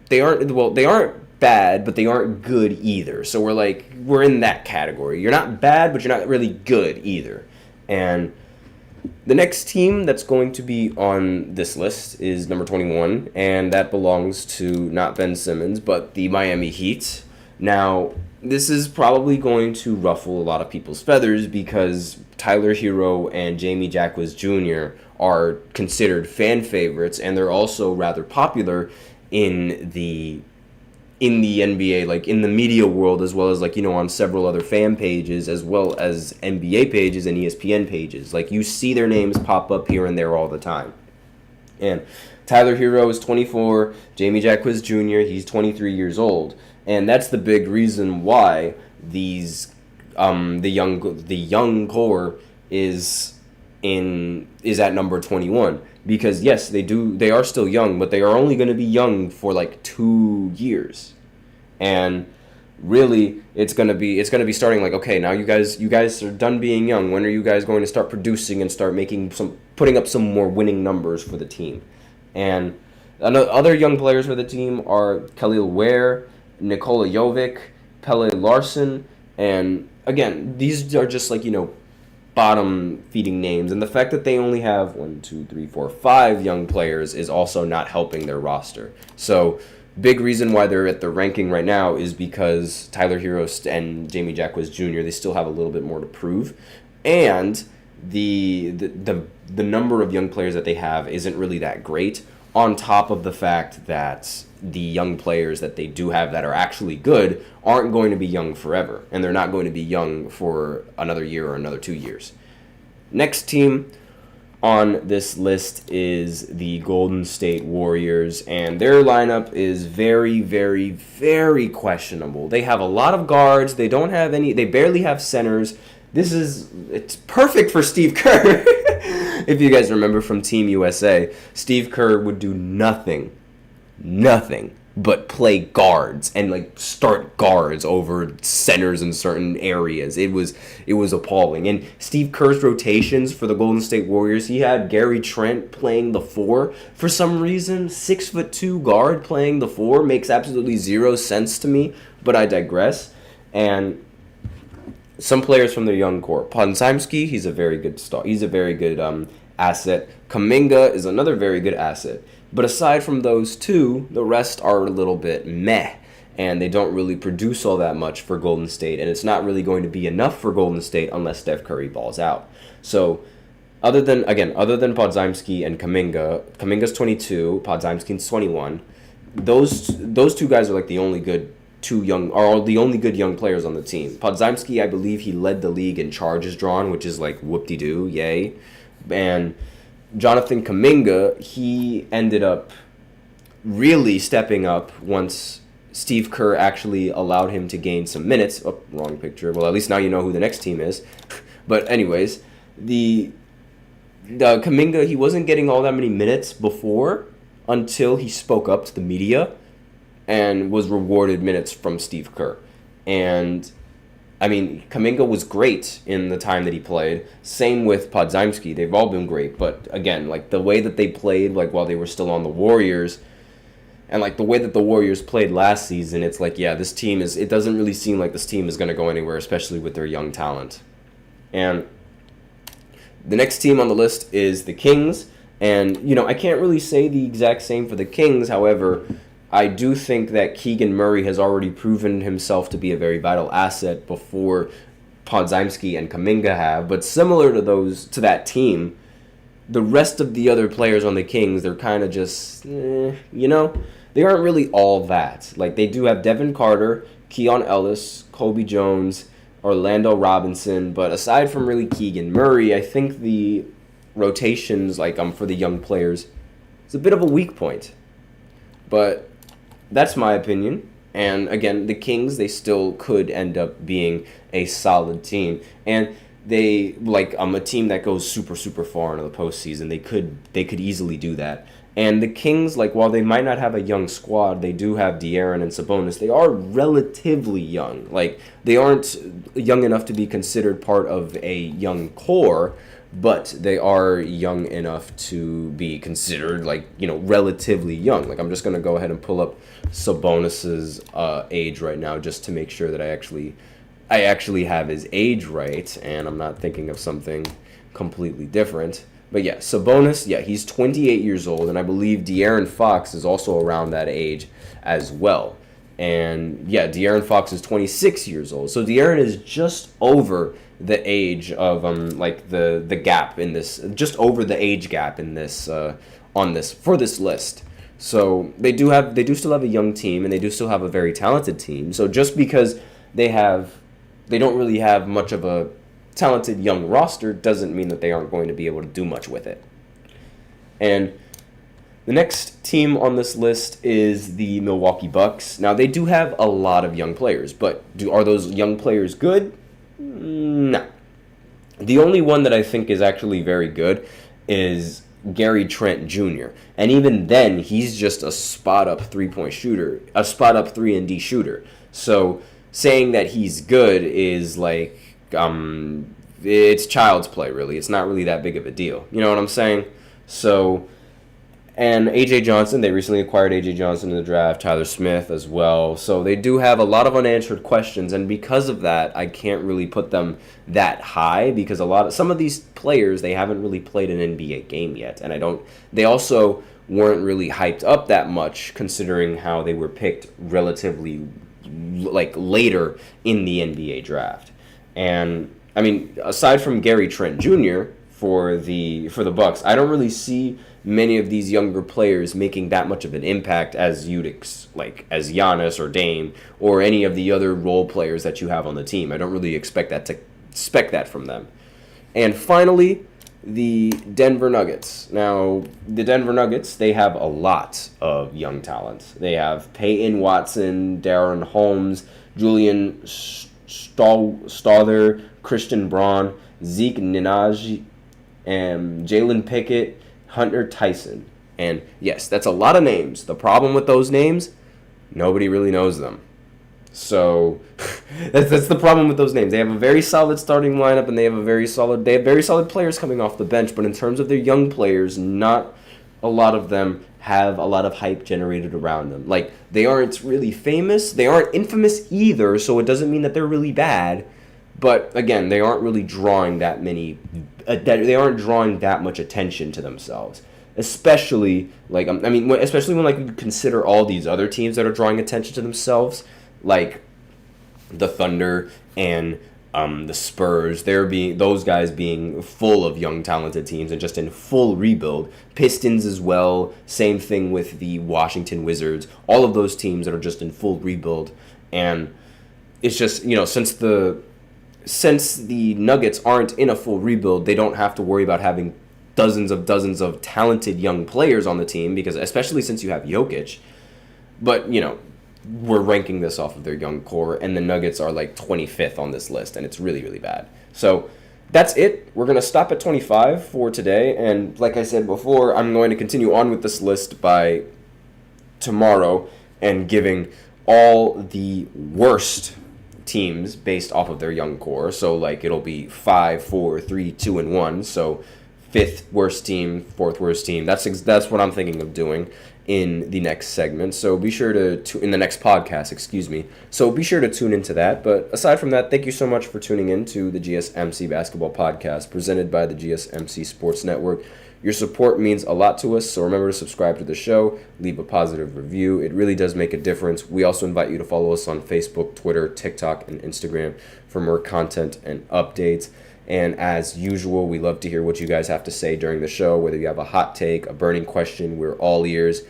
They aren't bad, but they aren't good either. So we're in that category. You're not bad, but you're not really good either. And the next team that's going to be on this list is number 21, and that belongs to not Ben Simmons, but the Miami Heat. Now, this is probably going to ruffle a lot of people's feathers because Tyler Hero and Jamie Jacquez Jr. are considered fan favorites, and they're also rather popular in the NBA, like in the media world, as well as on several other fan pages, as well as NBA pages and ESPN pages. Like, you see their names pop up here and there all the time. And Tyler Hero is 24, Jamie Jacquez Jr., he's 23 years old. And that's the big reason why the young core is at number 21, because yes, they are still young, but they are only going to be young for 2 years. And really it's going to be starting okay, now you guys are done being young. When are you guys going to start producing and start putting up some more winning numbers for the team? And other young players for the team are Khalil Ware, Nikola Jovic, Pele Larson, and again, these are just bottom feeding names, and the fact that they only have 5 young players is also not helping their roster. So big reason why they're at the ranking right now is because Tyler Hero and Jamie Jacquez Jr., they still have a little bit more to prove, and the number of young players that they have isn't really that great, on top of the fact that the young players that they do have that are actually good aren't going to be young forever, and they're not going to be young for another year or another 2 years. Next team on this list is the Golden State Warriors, and their lineup is very, very, very questionable. They have a lot of guards. They barely have centers. It's perfect for Steve Kerr. If you guys remember from Team USA, Steve Kerr would do nothing but play guards and start guards over centers in certain areas. It was appalling. And Steve Kerr's rotations for the Golden State Warriors, he had Gary Trent playing the 4 for some reason. 6'2" guard playing the 4 makes absolutely zero sense to me, but I digress. And some players from their young core. Podziemski, he's a very good star. He's a very good asset. Kuminga is another very good asset. But aside from those two, the rest are a little bit meh, and they don't really produce all that much for Golden State, and it's not really going to be enough for Golden State unless Steph Curry balls out. So other than Podziemski and Kuminga's 22, Podziemski's 21, those two guys are the only good young players on the team. Podziemski, I believe he led the league in charges drawn, which is whoop-de-doo, yay. And Jonathan Kuminga, he ended up really stepping up once Steve Kerr actually allowed him to gain some minutes. Oh, wrong picture. Well, at least now you know who the next team is. But anyways, the Kuminga, he wasn't getting all that many minutes before until he spoke up to the media and was rewarded minutes from Steve Kerr. And Kuminga was great in the time that he played. Same with Podziemski. They've all been great. But again, the way that they played, while they were still on the Warriors, and the way that the Warriors played last season, it's this team it doesn't really seem like this team is going to go anywhere, especially with their young talent. And the next team on the list is the Kings. And, I can't really say the exact same for the Kings. However, I do think that Keegan Murray has already proven himself to be a very vital asset before Podziemski and Kuminga have. But similar to that team, the rest of the other players on the Kings, they're kind of just, they aren't really all that. They do have Devin Carter, Keon Ellis, Kobe Jones, Orlando Robinson. But aside from really Keegan Murray, I think the rotations, for the young players, is a bit of a weak point. But that's my opinion. And again, the Kings, they still could end up being a solid team. And they, a team that goes super, super far into the postseason. They could easily do that. And the Kings, while they might not have a young squad, they do have De'Aaron and Sabonis. They are relatively young. They aren't young enough to be considered part of a young core, but they are young enough to be considered, relatively young. I'm just going to go ahead and pull up Sabonis's age right now just to make sure that I actually have his age right, and I'm not thinking of something completely different. But yeah, Sabonis, he's 28 years old, and I believe De'Aaron Fox is also around that age as well. And yeah, De'Aaron Fox is 26 years old. So De'Aaron is just over the age of the gap in this, just over the age gap in this for this list. So they do still have a young team, and they do still have a very talented team. So just because they don't really have much of a talented young roster doesn't mean that they aren't going to be able to do much with it. And the next team on this list is the Milwaukee Bucks. Now, they do have a lot of young players, but are those young players good? No. The only one that I think is actually very good is Gary Trent Jr. And even then, he's just a spot-up three-point shooter, a spot-up 3-and-D shooter. So saying that he's good is it's child's play, really. It's not really that big of a deal. You know what I'm saying? So, and A.J. Johnson, they recently acquired A.J. Johnson in the draft, Tyler Smith as well. So they do have a lot of unanswered questions, and because of that, I can't really put them that high because some of these players, they haven't really played an NBA game yet, and they also weren't really hyped up that much considering how they were picked relatively later in the NBA draft. And I mean, aside from Gary Trent Jr. for the Bucks, I don't really see many of these younger players making that much of an impact as as Giannis or Dame or any of the other role players that you have on the team. I don't really expect that from them. And finally, the Denver Nuggets. Now, the Denver Nuggets, they have a lot of young talent. They have Peyton Watson, Darren Holmes, Julian Stother, Christian Braun, Zeke Nnaji, and Jalen Pickett, Hunter Tyson. And yes, that's a lot of names. The problem with those names, nobody really knows them. So that's the problem with those names. They have a very solid starting lineup, and they have very solid players coming off the bench. But in terms of their young players, not a lot of them have a lot of hype generated around them. They aren't really famous. They aren't infamous either, so it doesn't mean that they're really bad. But again, they aren't really drawing that much attention to themselves. Especially especially when you consider all these other teams that are drawing attention to themselves, like the Thunder and the Spurs. Those guys being full of young talented teams and just in full rebuild. Pistons as well. Same thing with the Washington Wizards. All of those teams that are just in full rebuild. And it's just, since the Nuggets aren't in a full rebuild, they don't have to worry about having dozens of talented young players on the team, because especially since you have Jokic. But, we're ranking this off of their young core, and the Nuggets are 25th on this list, and it's really, really bad. So that's it. We're going to stop at 25 for today, and like I said before, I'm going to continue on with this list by tomorrow and giving all the worst teams based off of their young core. So it'll be 5, 4, 3, 2, and 1. So 5th worst team, 4th worst team. That's what I'm thinking of doing in the next segment. So be sure in the next podcast, excuse me. So be sure to tune into that. But aside from that, thank you so much for tuning in to the GSMC Basketball Podcast presented by the GSMC Sports Network. Your support means a lot to us, so remember to subscribe to the show, leave a positive review. It really does make a difference. We also invite you to follow us on Facebook, Twitter, TikTok, and Instagram for more content and updates. And as usual, we love to hear what you guys have to say during the show, whether you have a hot take, a burning question, we're all ears.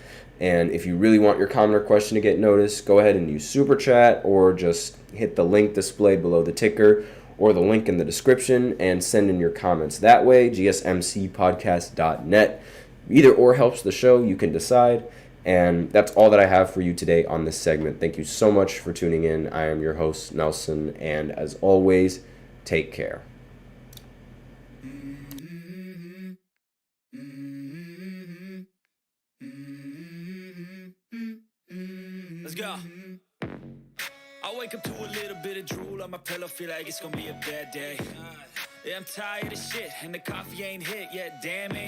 And if you really want your comment or question to get noticed, go ahead and use Super Chat or just hit the link displayed below the ticker or the link in the description and send in your comments that way, gsmcpodcast.net. Either or helps the show, you can decide. And that's all that I have for you today on this segment. Thank you so much for tuning in. I am your host, Nelson, and as always, take care. Let's go. I wake up to a little bit of drool on my pillow, feel like it's gonna be a bad day. Yeah, I'm tired of shit, and the coffee ain't hit yet, damn it.